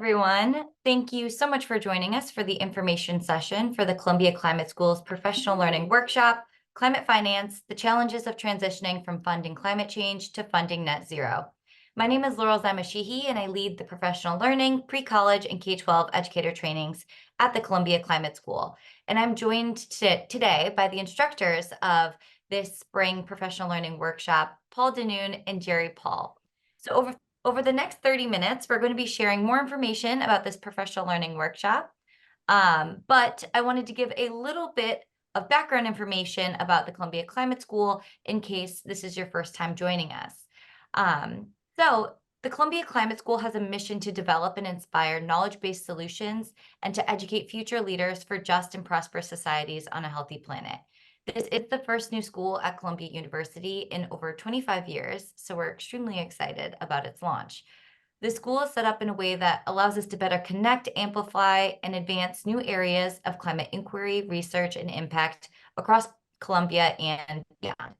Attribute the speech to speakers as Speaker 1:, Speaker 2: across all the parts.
Speaker 1: everyone. Thank you so much for joining us for the information session for the Columbia Climate School's Professional Learning Workshop, Climate Finance, the Challenges of Transitioning from Funding Climate Change to Funding Net Zero. My name is Laurel Zamashihi, and I lead the Professional Learning, Pre-College, and K-12 Educator Trainings at the Columbia Climate School. And I'm joined today by the instructors of this Spring Professional Learning Workshop, Paul DeNoon and Gerry Paul. So over the next 30 minutes, we're going to be sharing more information about this professional learning workshop. But I wanted to give a little bit of background information about the Columbia Climate School in case this is your first time joining us. So the Columbia Climate School has a mission to develop and inspire knowledge-based solutions and to educate future leaders for just and prosperous societies on a healthy planet. This is the first new school at Columbia University in over 25 years, so we're extremely excited about its launch. The school is set up in a way that allows us to better connect, amplify, and advance new areas of climate inquiry, research, and impact across Columbia and beyond.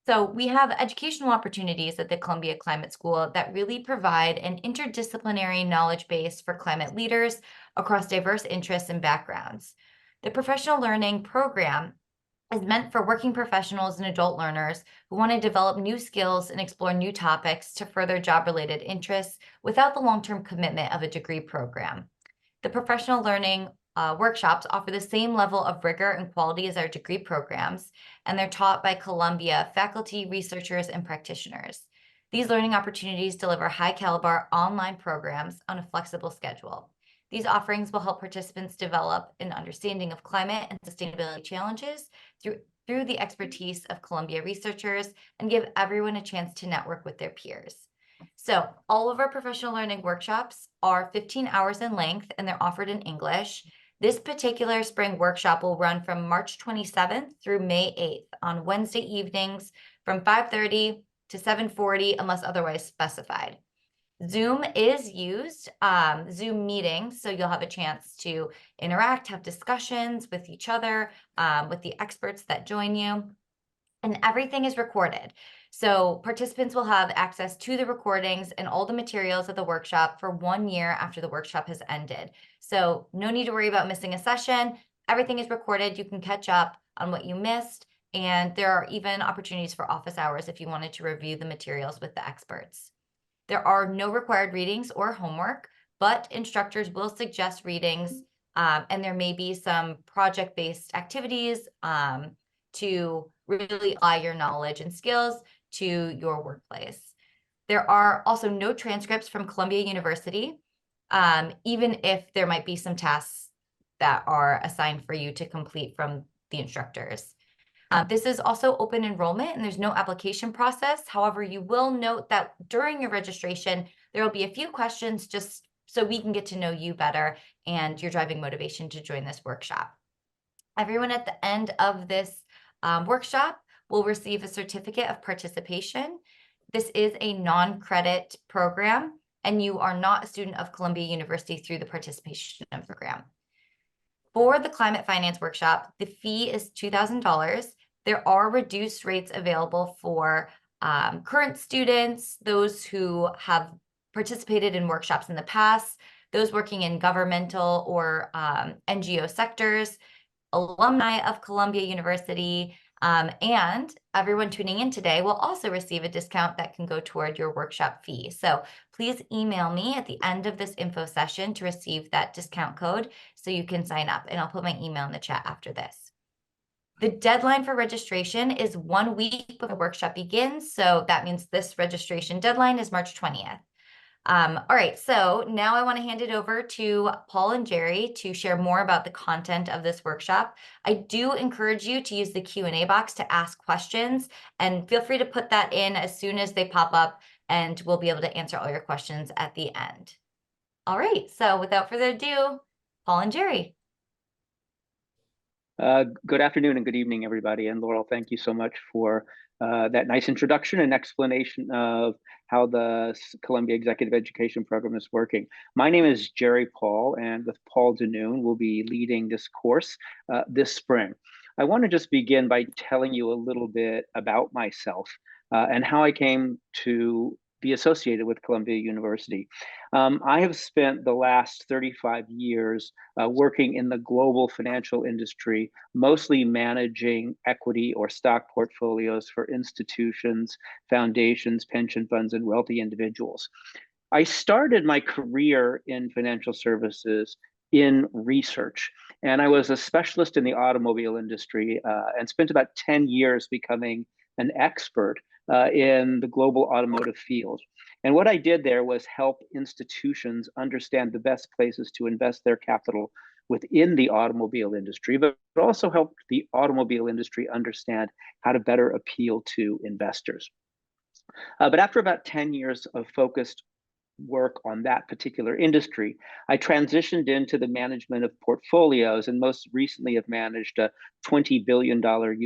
Speaker 1: So we have educational opportunities at the Columbia Climate School that really provide an interdisciplinary knowledge base for climate leaders across diverse interests and backgrounds. The professional learning program is meant for working professionals and adult learners who want to develop new skills and explore new topics to further job-related interests without the long-term commitment of a degree program. The professional learning workshops offer the same level of rigor and quality as our degree programs, and they're taught by Columbia faculty, researchers, and practitioners. These learning opportunities deliver high-caliber online programs on a flexible schedule. These offerings will help participants develop an understanding of climate and sustainability challenges through the expertise of Columbia researchers and give everyone a chance to network with their peers. So all of our professional learning workshops are 15 hours in length, and they're offered in English. This particular spring workshop will run from March 27th through May 8th on Wednesday evenings from 5:30 to 7:40 unless otherwise specified. Zoom is used, Zoom meetings, so you'll have a chance to interact, have discussions with each other, with the experts that join you, and everything is recorded. So participants will have access to the recordings and all the materials of the workshop for 1 year after the workshop has ended. So no need to worry about missing a session. Everything is recorded. You can catch up on what you missed, and there are even opportunities for office hours if you wanted to review the materials with the experts. There are no required readings or homework, but instructors will suggest readings, and there may be some project-based activities to really apply your knowledge and skills to your workplace. There are also no transcripts from Columbia University, even if there might be some tasks that are assigned for you to complete from the instructors. This is also open enrollment, and there's no application process. However, you will note that during your registration, there will be a few questions just so we can get to know you better and your driving motivation to join this workshop. Everyone at the end of this workshop will receive a certificate of participation. This is a non-credit program, and you are not a student of Columbia University through the participation program. For the Climate Finance Workshop, the fee is $2,000. There are reduced rates available for current students, those who have participated in workshops in the past, those working in governmental or NGO sectors, alumni of Columbia University, and everyone tuning in today will also receive a discount that can go toward your workshop fee. So please email me at the end of this info session to receive that discount code so you can sign up, and I'll put my email in the chat after this. The deadline for registration is 1 week before the workshop begins, so that means this registration deadline is March 20th. All right, so now I want to hand it over to Paul and Gerry to share more about the content of this workshop. I do encourage you to use the Q&A box to ask questions, and feel free to put that in as soon as they pop up, and we'll be able to answer all your questions at the end. All right, so without further ado, Paul and Gerry.
Speaker 2: Good afternoon and good evening, everybody. And Laurel, thank you so much for that nice introduction and explanation of how the Columbia Executive Education Program is working. My name is Gerry Paul, and with Paul DeNoon, we'll be leading this course this spring. I want to just begin by telling you a little bit about myself and how I came to be associated with Columbia University. I have spent the last 35 years working in the global financial industry, mostly managing equity or stock portfolios for institutions, foundations, pension funds, and wealthy individuals. I started my career in financial services in research, and I was a specialist in the automobile industry and spent about 10 years becoming an expert in the global automotive field. And what I did there was help institutions understand the best places to invest their capital within the automobile industry, but also helped the automobile industry understand how to better appeal to investors. But after about 10 years of focused work on that particular industry, I transitioned into the management of portfolios, and most recently have managed a $20 billion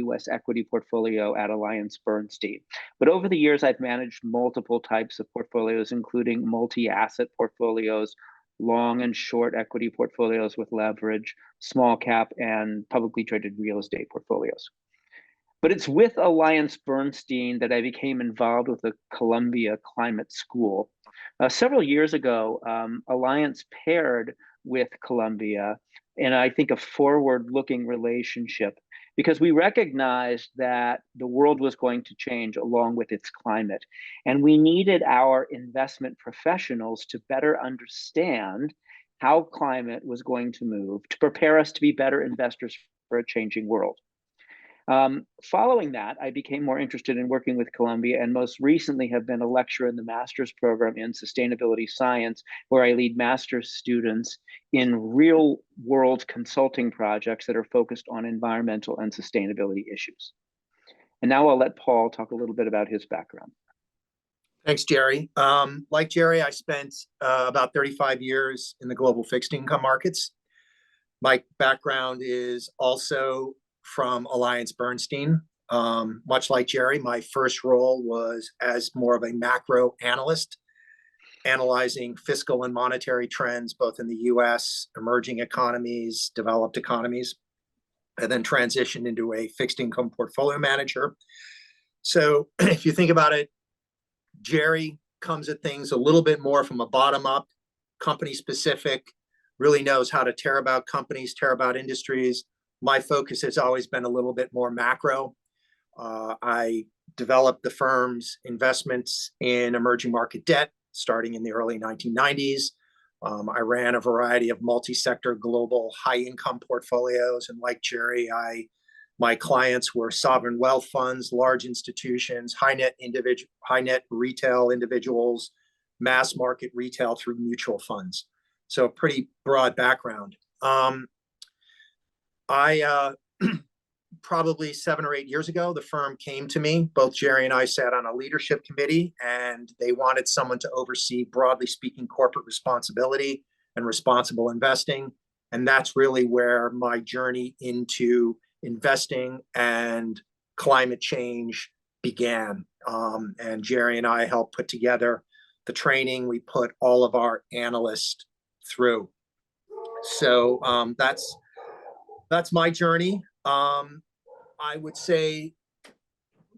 Speaker 2: US equity portfolio at AllianceBernstein. But over the years, I've managed multiple types of portfolios, including multi-asset portfolios, long and short equity portfolios with leverage, small cap, and publicly traded real estate portfolios. But it's with AllianceBernstein that I became involved with the Columbia Climate School. Several years ago, Alliance paired with Columbia in, I think, a forward-looking relationship because we recognized that the world was going to change along with its climate. And we needed our investment professionals to better understand how climate was going to move to prepare us to be better investors for a changing world. Following that, I became more interested in working with Columbia and most recently have been a lecturer in the master's program in sustainability science, where I lead master's students in real world consulting projects that are focused on environmental and sustainability issues. And now I'll let Paul talk a little bit about his background.
Speaker 3: Thanks, Gerry. Like Gerry, I spent about 35 years in the global fixed income markets. My background is also from AllianceBernstein. Much like Gerry, my first role was as more of a macro analyst, analyzing fiscal and monetary trends, both in the US, emerging economies, developed economies, and then transitioned into a fixed income portfolio manager. So if you think about it, Gerry comes at things a little bit more from a bottom up, company specific, really knows how to care about companies, care about industries. My focus has always been a little bit more macro. I developed the firm's investments in emerging market debt starting in the early 1990s. I ran a variety of multi-sector global high-income portfolios. And like Gerry, my clients were sovereign wealth funds, large institutions, high net retail individuals, mass market retail through mutual funds. So a pretty broad background. Probably 7 or 8 years ago, the firm came to me. Both Gerry and I sat on a leadership committee, and they wanted someone to oversee, broadly speaking, corporate responsibility and responsible investing. And that's really where my journey into investing and climate change began. And Gerry and I helped put together the training we put all of our analysts through. So that's my journey. I would say,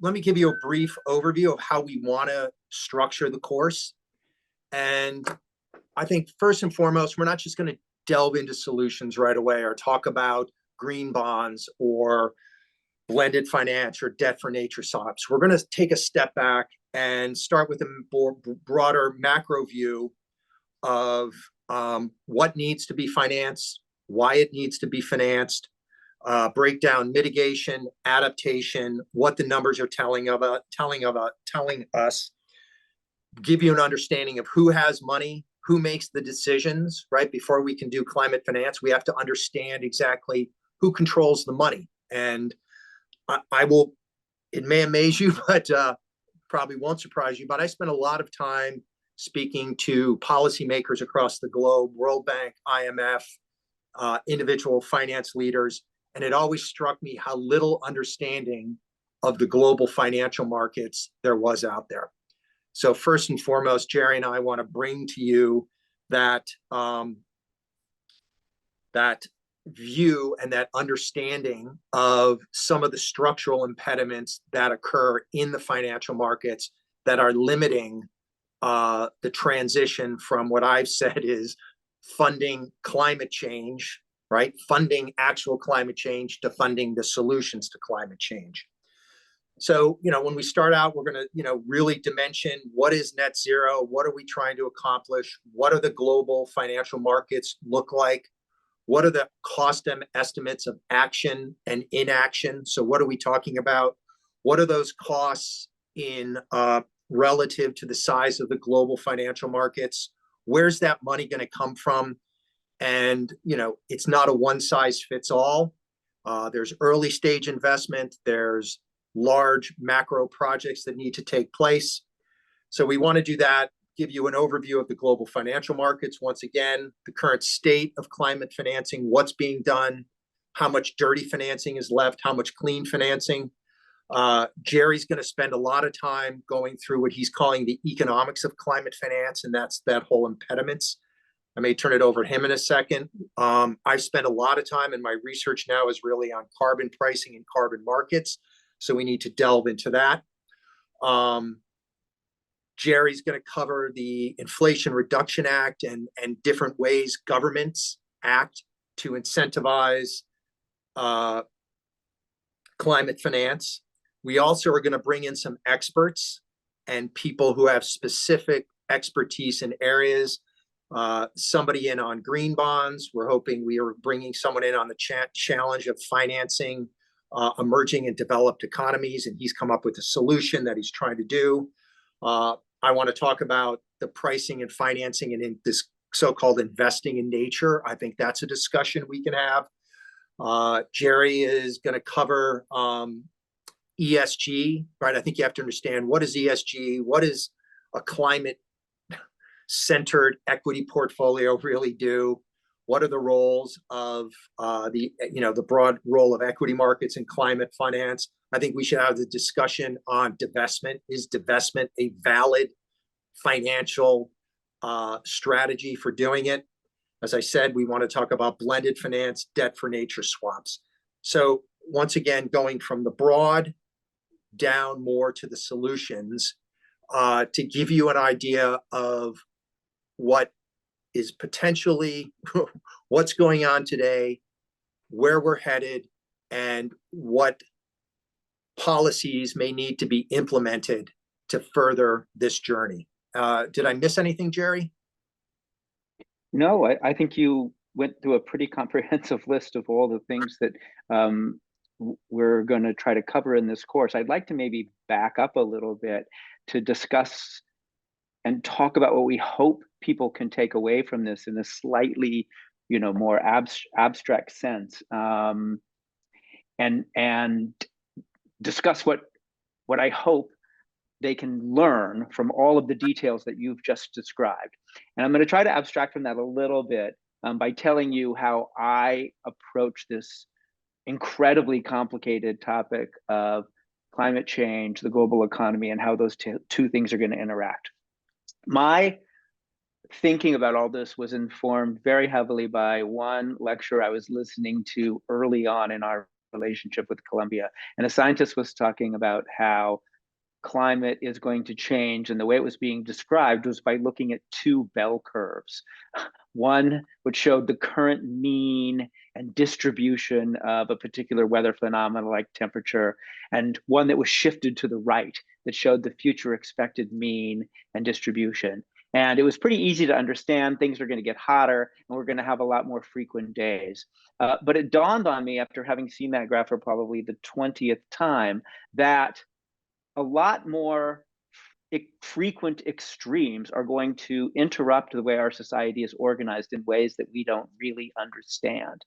Speaker 3: let me give you a brief overview of how we want to structure the course. And I think first and foremost, we're not just going to delve into solutions right away or talk about green bonds or blended finance or debt for nature swaps. We're going to take a step back and start with a broader macro view of what needs to be financed, why it needs to be financed, break down mitigation, adaptation, what the numbers are telling us, give you an understanding of who has money, who makes the decisions, right? Before we can do climate finance, we have to understand exactly who controls the money. And it may amaze you, but probably won't surprise you, but I spent a lot of time speaking to policymakers across the globe, World Bank, IMF, individual finance leaders. And it always struck me how little understanding of the global financial markets there was out there. So first and foremost, Gerry and I want to bring to you that view and that understanding of some of the structural impediments that occur in the financial markets that are limiting the transition from what I've said is funding climate change, right? Funding actual climate change to funding the solutions to climate change. So, when we start out, we're going to, really dimension what is net zero? What are we trying to accomplish? What are the global financial markets look like? What are the cost estimates of action and inaction? So what are we talking about? What are those costs in relative to the size of the global financial markets? Where's that money going to come from? And, it's not a one size fits all. There's early stage investment. There's large macro projects that need to take place. So we want to do that, give you an overview of the global financial markets. Once again, the current state of climate financing, what's being done, how much dirty financing is left, how much clean financing. Gerry's going to spend a lot of time going through what he's calling the economics of climate finance, and that's that whole impediments. I may turn it over to him in a second. I've spent a lot of time, and my research now is really on carbon pricing and carbon markets. So we need to delve into that. Gerry's going to cover the Inflation Reduction Act and different ways governments act to incentivize climate finance. We also are going to bring in some experts and people who have specific expertise in areas. Somebody in on green bonds. We're hoping we are bringing someone in on the challenge of financing emerging and developed economies, and he's come up with a solution that he's trying to do. I want to talk about the pricing and financing and in this so-called investing in nature. I think that's a discussion we can have. Gerry is going to cover ESG, right? I think you have to understand, what is ESG? What is a climate centered equity portfolio really do? What are the roles of the broad role of equity markets and climate finance? I think we should have the discussion on divestment. Is divestment a valid financial strategy for doing it? As I said, we want to talk about blended finance, debt for nature swaps. So once again, going from the broad down more to the solutions, to give you an idea of what is potentially what's going on today, where we're headed, and what policies may need to be implemented to further this journey. Did I miss anything, Gerry?
Speaker 2: No, I think you went through a pretty comprehensive list of all the things that we're going to try to cover in this course. I'd like to maybe back up a little bit to discuss and talk about what we hope people can take away from this in a slightly, more abstract sense, and discuss what I hope they can learn from all of the details that you've just described. And I'm going to try to abstract from that a little bit by telling you how I approach this incredibly complicated topic of climate change, the global economy, and how those two things are going to interact. My thinking about all this was informed very heavily by one lecture I was listening to early on in our relationship with Columbia. And a scientist was talking about how climate is going to change. And the way it was being described was by looking at two bell curves. One which showed the current mean and distribution of a particular weather phenomenon like temperature, and one that was shifted to the right that showed the future expected mean and distribution. And it was pretty easy to understand things are going to get hotter and we're going to have a lot more frequent days. But it dawned on me after having seen that graph for probably the 20th time that a lot more frequent extremes are going to interrupt the way our society is organized in ways that we don't really understand.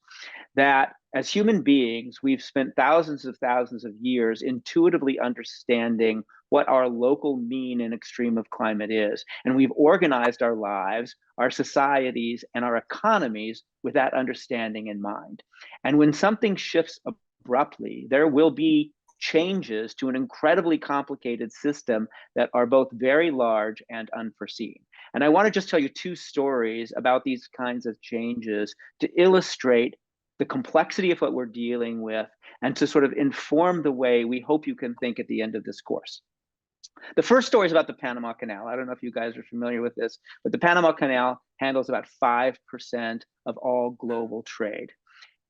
Speaker 2: That as human beings, we've spent thousands of years intuitively understanding what our local mean and extreme of climate is. And we've organized our lives, our societies, and our economies with that understanding in mind. And when something shifts abruptly, there will be changes to an incredibly complicated system that are both very large and unforeseen. And I want to just tell you two stories about these kinds of changes to illustrate the complexity of what we're dealing with and to sort of inform the way we hope you can think at the end of this course. The first story is about the Panama Canal. I don't know if you guys are familiar with this, but the Panama Canal handles about 5% of all global trade.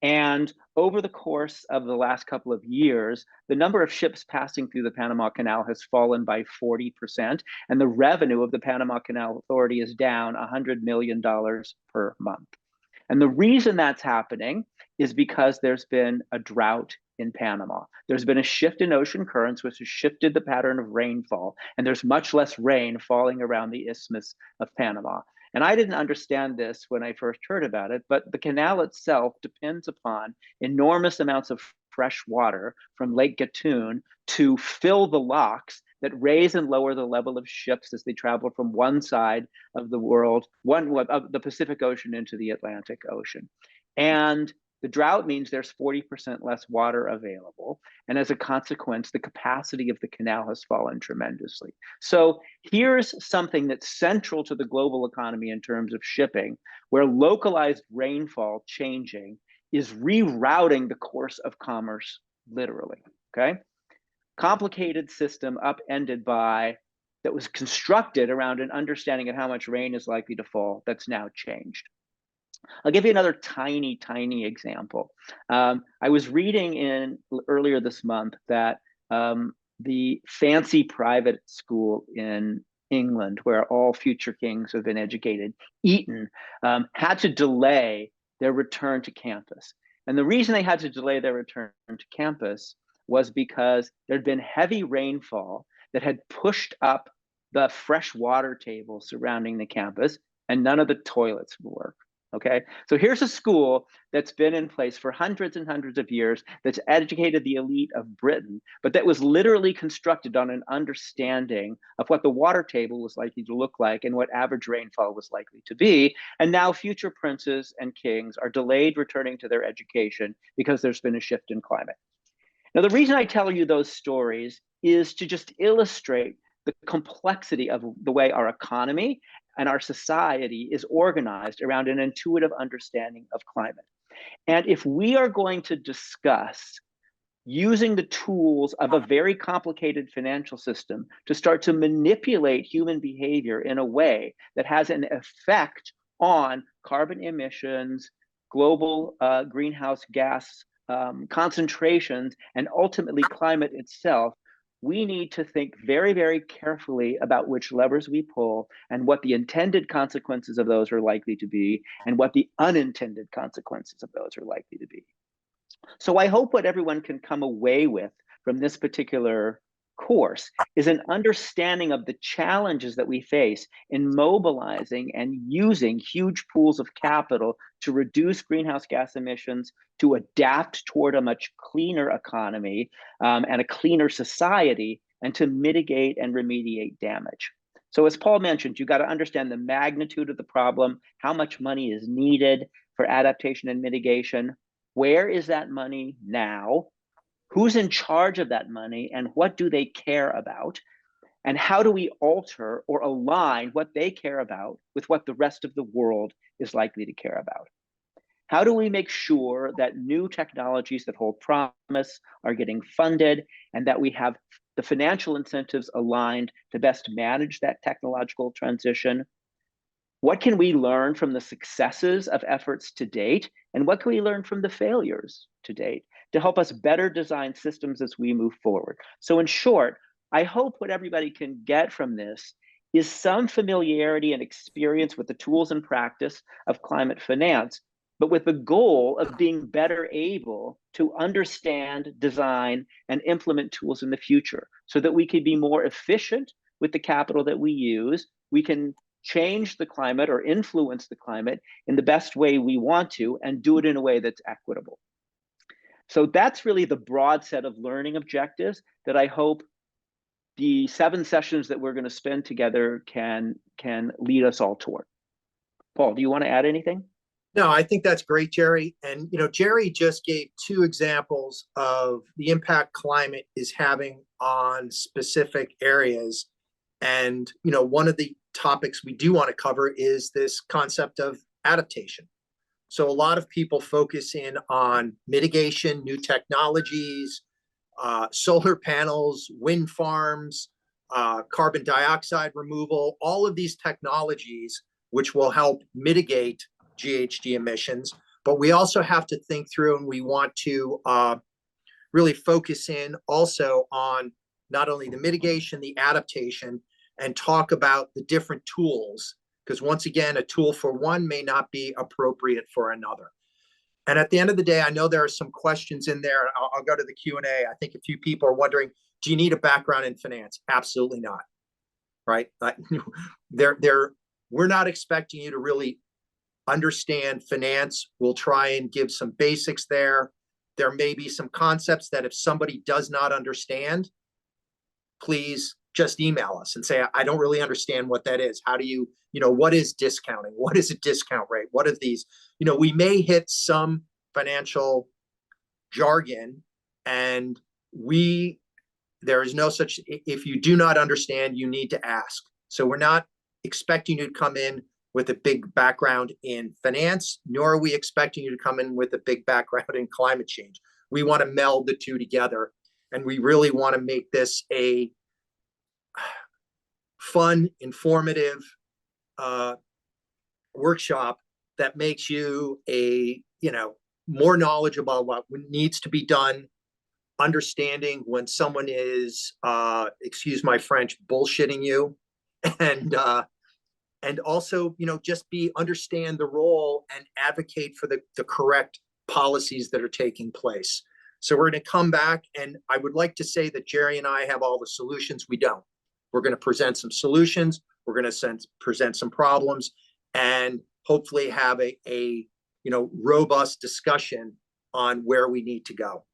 Speaker 2: And over the course of the last couple of years, the number of ships passing through the Panama Canal has fallen by 40%, and the revenue of the Panama Canal Authority is down $100 million per month. And the reason that's happening is because there's been a drought in Panama. There's been a shift in ocean currents, which has shifted the pattern of rainfall, and there's much less rain falling around the Isthmus of Panama. And I didn't understand this when I first heard about it, but the canal itself depends upon enormous amounts of fresh water from Lake Gatun to fill the locks that raise and lower the level of ships as they travel from one side of the world, of the Pacific Ocean into the Atlantic Ocean. And the drought means there's 40% less water available. And as a consequence, the capacity of the canal has fallen tremendously. So here's something that's central to the global economy in terms of shipping, where localized rainfall changing is rerouting the course of commerce, literally, okay? Complicated system upended by, that was constructed around an understanding of how much rain is likely to fall, that's now changed. I'll give you another tiny example. I was reading earlier this month that the fancy private school in England, where all future kings have been educated, Eton, had to delay their return to campus. And the reason they had to delay their return to campus was because there'd been heavy rainfall that had pushed up the fresh water table surrounding the campus, and none of the toilets would work. Okay, so here's a school that's been in place for hundreds and hundreds of years, that's educated the elite of Britain, but that was literally constructed on an understanding of what the water table was likely to look like and what average rainfall was likely to be. And now future princes and kings are delayed returning to their education because there's been a shift in climate. Now, the reason I tell you those stories is to just illustrate the complexity of the way our economy and our society is organized around an intuitive understanding of climate. And if we are going to discuss using the tools of a very complicated financial system to start to manipulate human behavior in a way that has an effect on carbon emissions, global greenhouse gas concentrations, and ultimately climate itself, we need to think very carefully about which levers we pull and what the intended consequences of those are likely to be and what the unintended consequences of those are likely to be. So I hope what everyone can come away with from this particular course is an understanding of the challenges that we face in mobilizing and using huge pools of capital to reduce greenhouse gas emissions, to adapt toward a much cleaner economy and a cleaner society, and to mitigate and remediate damage. So as Paul mentioned, you got to understand the magnitude of the problem, how much money is needed for adaptation and mitigation. Where is that money now? Who's in charge of that money, and what do they care about? And how do we alter or align what they care about with what the rest of the world is likely to care about? How do we make sure that new technologies that hold promise are getting funded, and that we have the financial incentives aligned to best manage that technological transition? What can we learn from the successes of efforts to date, and what can we learn from the failures to date to help us better design systems as we move forward? So in short, I hope what everybody can get from this is some familiarity and experience with the tools and practice of climate finance, but with the goal of being better able to understand, design, and implement tools in the future so that we can be more efficient with the capital that we use. We can change the climate or influence the climate in the best way we want to, and do it in a way that's equitable. So that's really the broad set of learning objectives that I hope the 7 sessions that we're going to spend together can lead us all toward. Paul, do you want to add anything?
Speaker 3: No, I think that's great, Gerry. And, Gerry just gave 2 examples of the impact climate is having on specific areas. And, one of the topics we do want to cover is this concept of adaptation. So a lot of people focus in on mitigation, new technologies, solar panels, wind farms, carbon dioxide removal, all of these technologies which will help mitigate GHG emissions. But we also have to think through, and we want to really focus in also on not only the mitigation, the adaptation, and talk about the different tools, because once again, a tool for one may not be appropriate for another. And at the end of the day, I know there are some questions in there. I'll go to the Q&A. I think a few people are wondering, do you need a background in finance? Absolutely not, right? We're not expecting you to really understand finance. We'll try and give some basics there. There may be some concepts that if somebody does not understand, please just email us and say, I don't really understand what that is. How do you, what is discounting? What is a discount rate? What are these? We may hit some financial jargon, and there is no such, if you do not understand, you need to ask. So we're not expecting you to come in with a big background in finance, nor are we expecting you to come in with a big background in climate change. We want to meld the two together, and we really want to make this a fun, informative workshop that makes you more knowledgeable about what needs to be done, understanding when someone is, excuse my French, bullshitting you, and also, just understand the role and advocate for the correct policies that are taking place. So we're going to come back, and I would like to say that Gerry and I have all the solutions. We don't. We're going to present some solutions. We're going to present some problems, and hopefully have a robust discussion on where we need to go.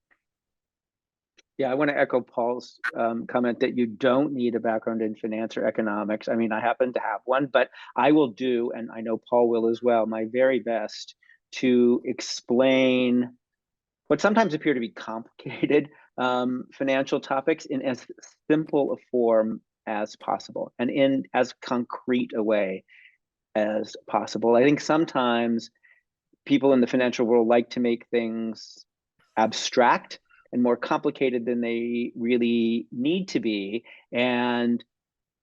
Speaker 2: Yeah, I want to echo Paul's comment that you don't need a background in finance or economics. I mean, I happen to have one, but I will do, and I know Paul will as well, my very best to explain what sometimes appear to be complicated financial topics in as simple a form as possible and in as concrete a way as possible. I think sometimes people in the financial world like to make things abstract and more complicated than they really need to be. And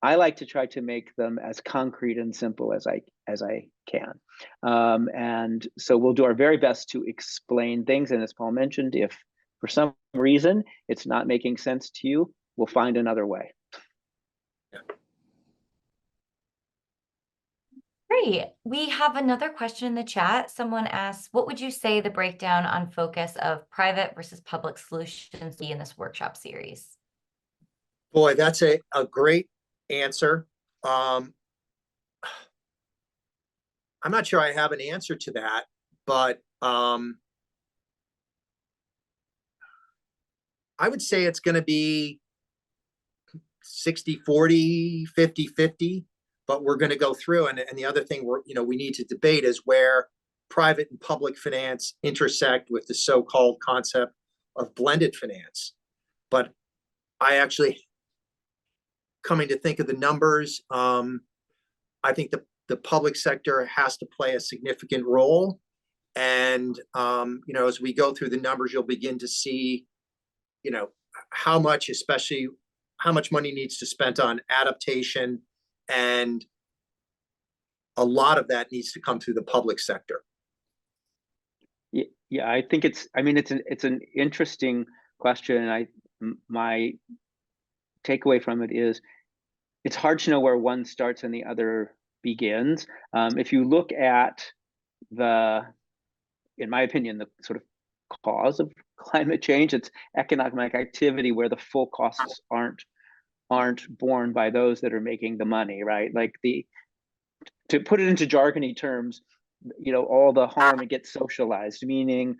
Speaker 2: I like to try to make them as concrete and simple as I can. And so we'll do our very best to explain things. And as Paul mentioned, if for some reason it's not making sense to you, we'll find another way.
Speaker 3: Yeah.
Speaker 1: Great. We have another question in the chat. Someone asks, what would you say the breakdown on focus of private versus public solutions be in this workshop series?
Speaker 3: Boy, that's a great answer. I'm not sure I have an answer to that, but I would say it's going to be 60-40, 50-50. But we're going to go through, and the other thing we need to debate is where private and public finance intersect with the so-called concept of blended finance. But I actually, coming to think of the numbers, I think the public sector has to play a significant role. And as we go through the numbers, you'll begin to see, how much money needs to be spent on adaptation. And a lot of that needs to come through the public sector.
Speaker 2: Yeah, I think it's an interesting question. And my takeaway from it is it's hard to know where one starts and the other begins. If you look at in my opinion, the sort of cause of climate change, it's economic activity where the full costs aren't borne by those that are making the money, right? Like to put it into jargony terms, all the harm gets socialized, meaning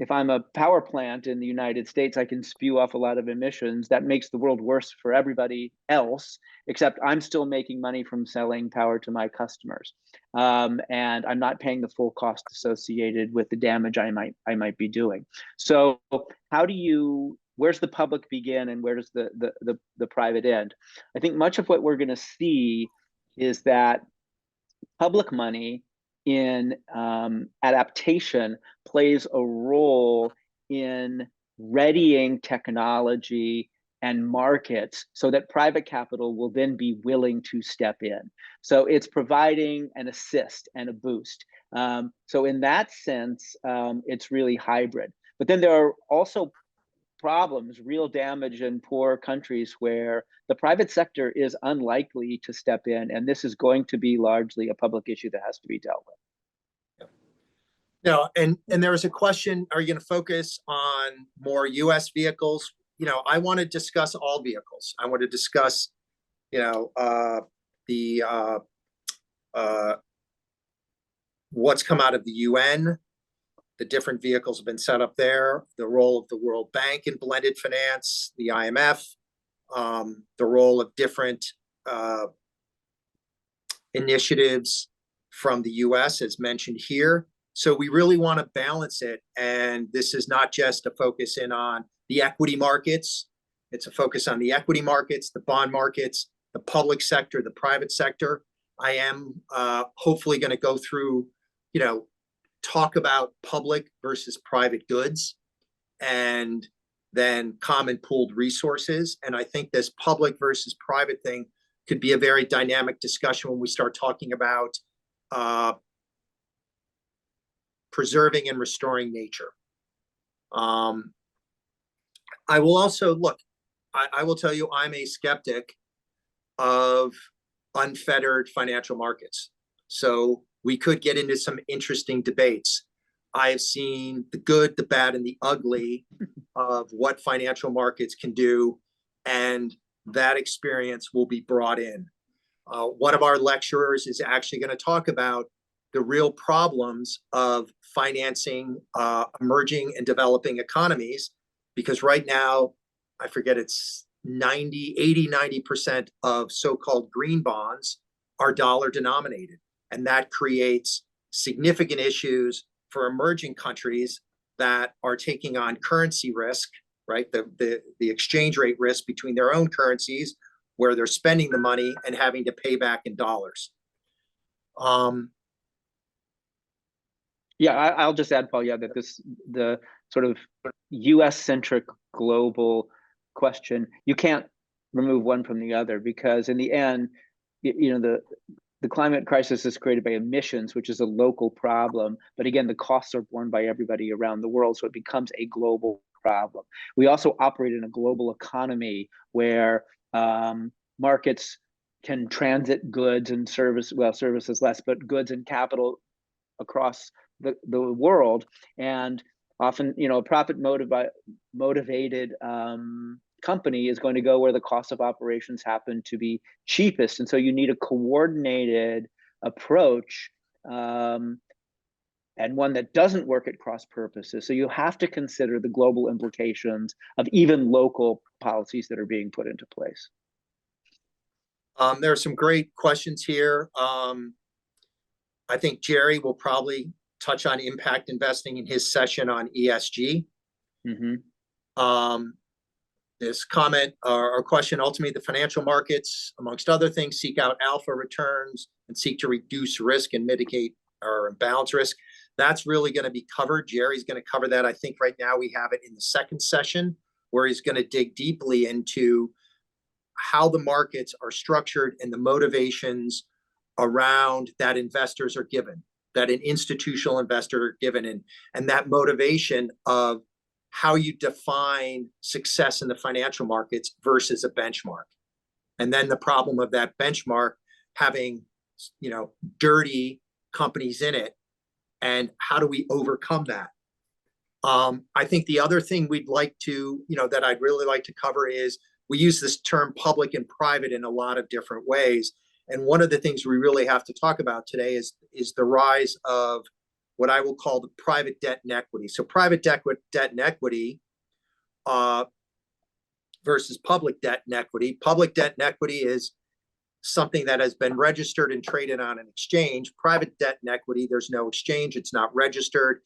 Speaker 2: if I'm a power plant in the United States, I can spew off a lot of emissions. That makes the world worse for everybody else, except I'm still making money from selling power to my customers. And I'm not paying the full cost associated with the damage I might be doing. So where's the public begin and where does the private end? I think much of what we're going to see is that public money in adaptation plays a role in readying technology and markets so that private capital will then be willing to step in. So it's providing an assist and a boost. So in that sense, it's really hybrid. But then there are also problems, real damage in poor countries where the private sector is unlikely to step in, and this is going to be largely a public issue that has to be dealt with.
Speaker 3: No, and there was a question, are you going to focus on more US vehicles? You know, I want to discuss all vehicles. I want to discuss, you know, what's come out of the UN, the different vehicles have been set up there, the role of the World Bank in blended finance, the IMF, the role of different initiatives from the US as mentioned here. So we really want to balance it. And this is not just a focus in on the equity markets. It's a focus on the equity markets, the bond markets, the public sector, the private sector. I am hopefully going to go through, you know, talk about public versus private goods and then common pooled resources. And I think this public versus private thing could be a very dynamic discussion when we start talking about preserving and restoring nature. I will also look, I will tell you, I'm a skeptic of unfettered financial markets. So we could get into some interesting debates. I have seen the good, the bad, and the ugly of what financial markets can do, and that experience will be brought in. One of our lecturers is actually going to talk about the real problems of financing emerging and developing economies, because right now, I forget, it's 90% of so-called green bonds are dollar denominated. And that creates significant issues for emerging countries that are taking on currency risk, right? The exchange rate risk between their own currencies, where they're spending the money and having to pay back in dollars.
Speaker 2: Yeah, I'll just add, Paul, that the sort of US-centric global question, you can't remove one from the other, because in the end, you know, the climate crisis is created by emissions, which is a local problem. But again, the costs are borne by everybody around the world, so it becomes a global problem. We also operate in a global economy where markets can transit goods and services less, but goods and capital across the world. And often, you know, a profit motivated company is going to go where the cost of operations happen to be cheapest. And so you need a coordinated approach, and one that doesn't work at cross purposes. So you have to consider the global implications of even local policies that are being put into place.
Speaker 3: There are some great questions here. I think Gerry will probably touch on impact investing in his session on ESG. This comment or question, ultimately, the financial markets, amongst other things, seek out alpha returns and seek to reduce risk and mitigate or balance risk. That's really going to be covered. Gerry's going to cover that. I think right now we have it in the second session, where he's going to dig deeply into how the markets are structured and the motivations around that investors are given, that an institutional investor are given, and that motivation of how you define success in the financial markets versus a benchmark. And then the problem of that benchmark having, you know, dirty companies in it, and how do we overcome that? I think the other thing we'd like to, you know, that I'd really like to cover is, we use this term public and private in a lot of different ways. And one of the things we really have to talk about today is the rise of what I will call the private debt and equity. So private debt and equity versus public debt and equity. Public debt and equity is something that has been registered and traded on an exchange. Private debt and equity, there's no exchange. It's not registered.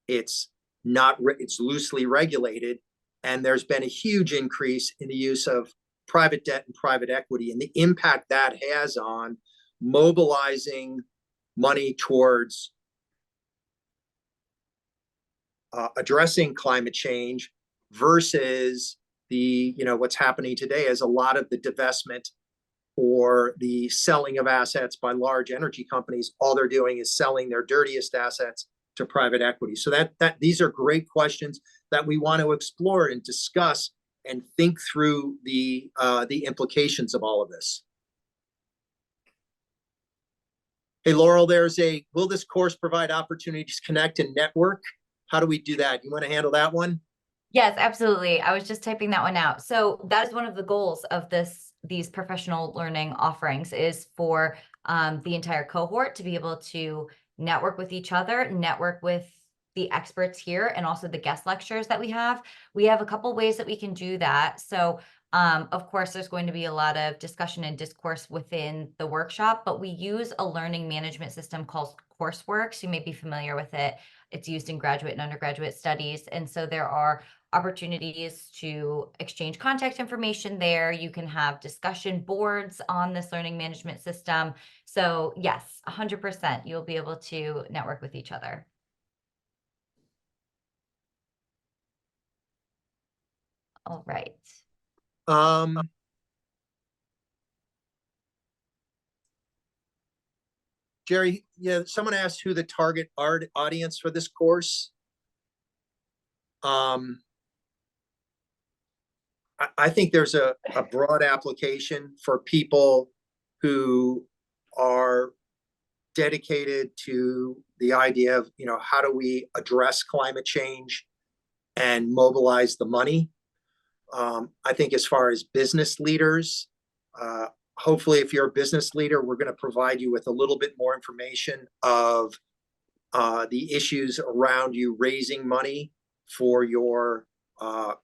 Speaker 3: It's loosely regulated. And there's been a huge increase in the use of private debt and private equity, and the impact that has on mobilizing money towards addressing climate change versus the, what's happening today is a lot of the divestment or the selling of assets by large energy companies. All they're doing is selling their dirtiest assets to private equity. So that these are great questions that we want to explore and discuss and think through the implications of all of this. Hey, Laurel, will this course provide opportunities to connect and network? How do we do that? You want to handle that one?
Speaker 1: Yes, absolutely. I was just typing that one out. So that is one of the goals of these professional learning offerings, is for the entire cohort to be able to network with each other, network with the experts here, and also the guest lecturers that we have. We have a couple ways that we can do that. So of course, there's going to be a lot of discussion and discourse within the workshop, but we use a learning management system called Courseworks. You may be familiar with it. It's used in graduate and undergraduate studies. And so there are opportunities to exchange contact information there. You can have discussion boards on this learning management system. So yes, 100%, you'll be able to network with each other. All right.
Speaker 3: Gerry, yeah, someone asked who the target audience for this course. I think there's a broad application for people who are dedicated to the idea of, how do we address climate change and mobilize the money. I think as far as business leaders, hopefully if you're a business leader, we're going to provide you with a little bit more information of the issues around you raising money for your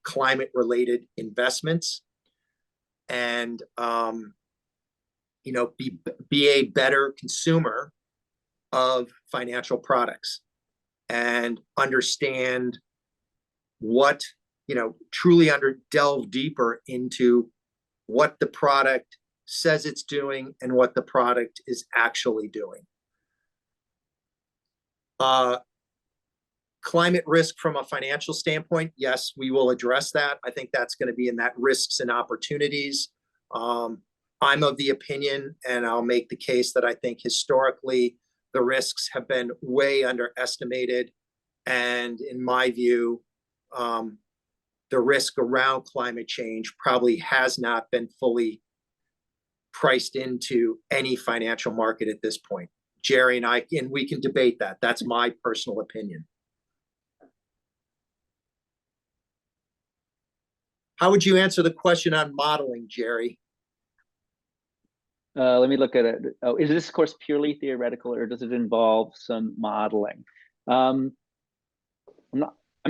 Speaker 3: climate related investments, and be a better consumer of financial products and understand what, truly delve deeper into what the product says it's doing and what the product is actually doing. Climate risk from a financial standpoint, yes, we will address that. I think that's going to be in that risks and opportunities. I'm of the opinion, and I'll make the case, that I think historically the risks have been way underestimated. And in my view, the risk around climate change probably has not been fully priced into any financial market at this point. Gerry and we can debate that. That's my personal opinion. How would you answer the question on modeling, Gerry?
Speaker 2: Let me look at it. Oh, is this course purely theoretical, or does it involve some modeling? I'm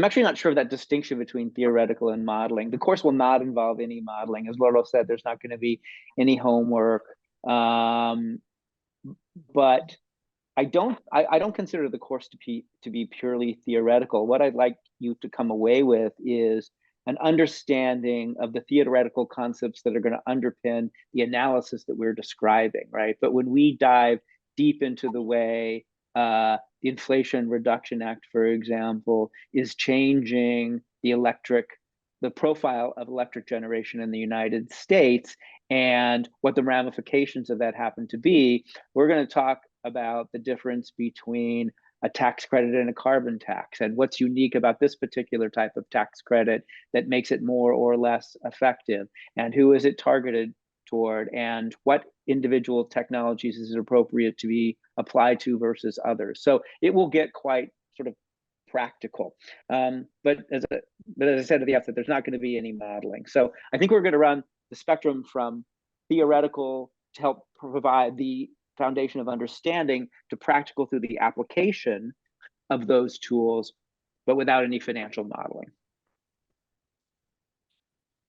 Speaker 2: actually not sure of that distinction between theoretical and modeling. The course will not involve any modeling. As Laurel said, there's not going to be any homework. But I don't consider the course to be purely theoretical. What I'd like you to come away with is an understanding of the theoretical concepts that are going to underpin the analysis that we're describing, right? But when we dive deep into the way the Inflation Reduction Act, for example, is changing the profile of electric generation in the United States and what the ramifications of that happen to be, we're going to talk about the difference between a tax credit and a carbon tax, and what's unique about this particular type of tax credit that makes it more or less effective, and who is it targeted toward, and what individual technologies is it appropriate to be applied to versus others. So it will get quite sort of practical. But as I said at the outset, there's not going to be any modeling. So I think we're going to run the spectrum from theoretical to help provide the foundation of understanding to practical through the application of those tools, but without any financial modeling.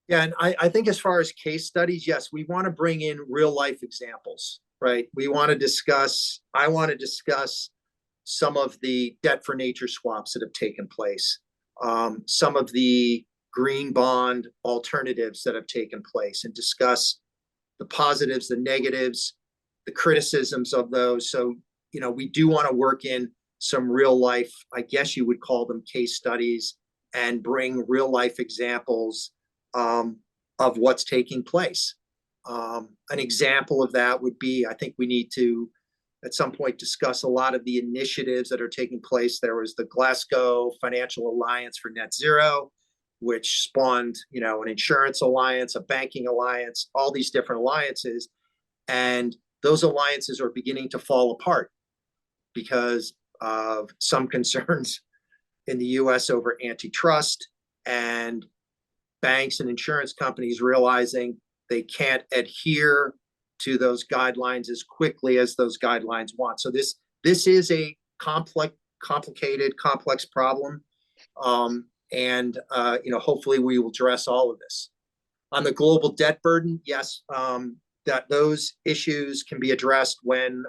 Speaker 3: Yeah, and I think as far as case studies, yes, we want to bring in real life examples, right? I want to discuss some of the debt for nature swaps that have taken place, some of the green bond alternatives that have taken place, and discuss the positives, the negatives, the criticisms of those. So, we do want to work in some real life, I guess you would call them case studies, and bring real life examples of what's taking place. An example of that would be, I think we need to, at some point, discuss a lot of the initiatives that are taking place. There was the Glasgow Financial Alliance for Net Zero, which spawned, an insurance alliance, a banking alliance, all these different alliances. And those alliances are beginning to fall apart because of some concerns in the US over antitrust and banks and insurance companies realizing they can't adhere to those guidelines as quickly as those guidelines want. So this is a complex problem. Hopefully we will address all of this. On the global debt burden, yes, that those issues can be addressed when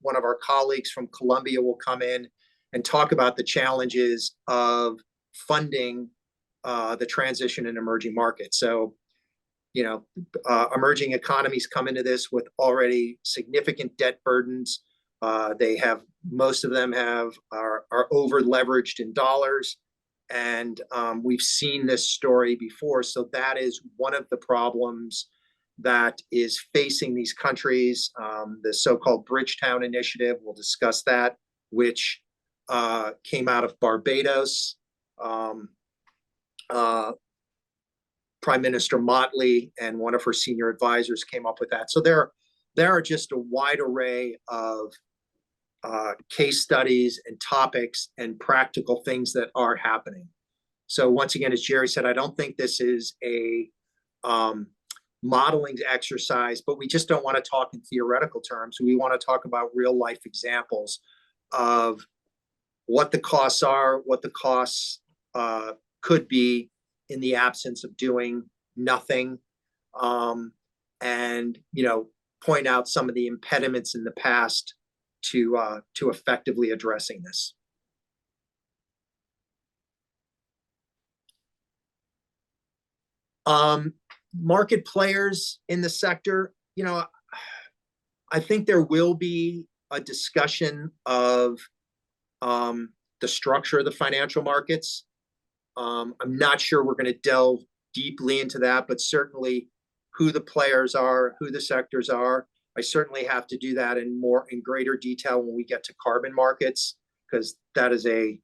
Speaker 3: one of our colleagues from Columbia will come in and talk about the challenges of funding the transition in emerging markets. So, emerging economies come into this with already significant debt burdens. Most of them are over leveraged in dollars. And we've seen this story before. So that is one of the problems that is facing these countries. The so-called Bridgetown Initiative, we'll discuss that, which came out of Barbados. Prime Minister Motley and one of her senior advisors came up with that. So there are just a wide array of case studies and topics and practical things that are happening. So once again, as Gerry said, I don't think this is a modeling exercise, but we just don't want to talk in theoretical terms. We want to talk about real life examples of what the costs are, what the costs could be in the absence of doing nothing, and point out some of the impediments in the past to effectively addressing this. Market players in the sector, I think there will be a discussion of the structure of the financial markets. I'm not sure we're going to delve deeply into that, but certainly who the players are, who the sectors are. I certainly have to do that in greater detail when we get to carbon markets, because that is a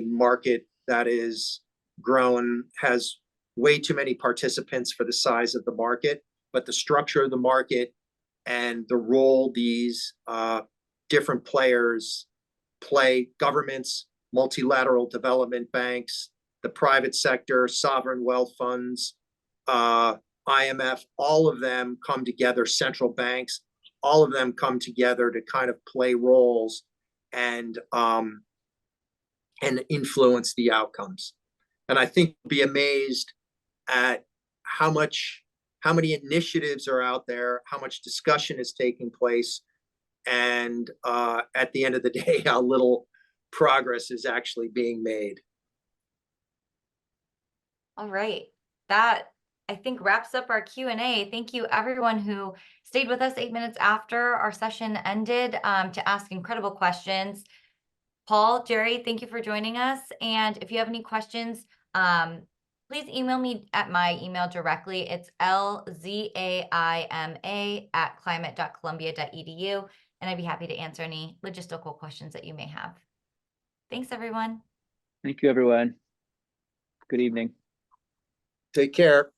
Speaker 3: market that is grown, has way too many participants for the size of the market, but the structure of the market and the role these different players play, governments, multilateral development banks, the private sector, sovereign wealth funds, IMF, all of them come together, central banks, all of them come together to kind of play roles and influence the outcomes. And I think we'll be amazed at how many initiatives are out there, how much discussion is taking place, and at the end of the day, how little progress is actually being made.
Speaker 1: All right. That, I think, wraps up our Q&A. Thank you, everyone who stayed with us 8 minutes after our session ended to ask incredible questions. Paul, Gerry, thank you for joining us. And if you have any questions, please email me at my email directly. It's lzaima@climate.columbia.edu, and I'd be happy to answer any logistical questions that you may have. Thanks, everyone.
Speaker 2: Thank you, everyone. Good evening.
Speaker 3: Take care.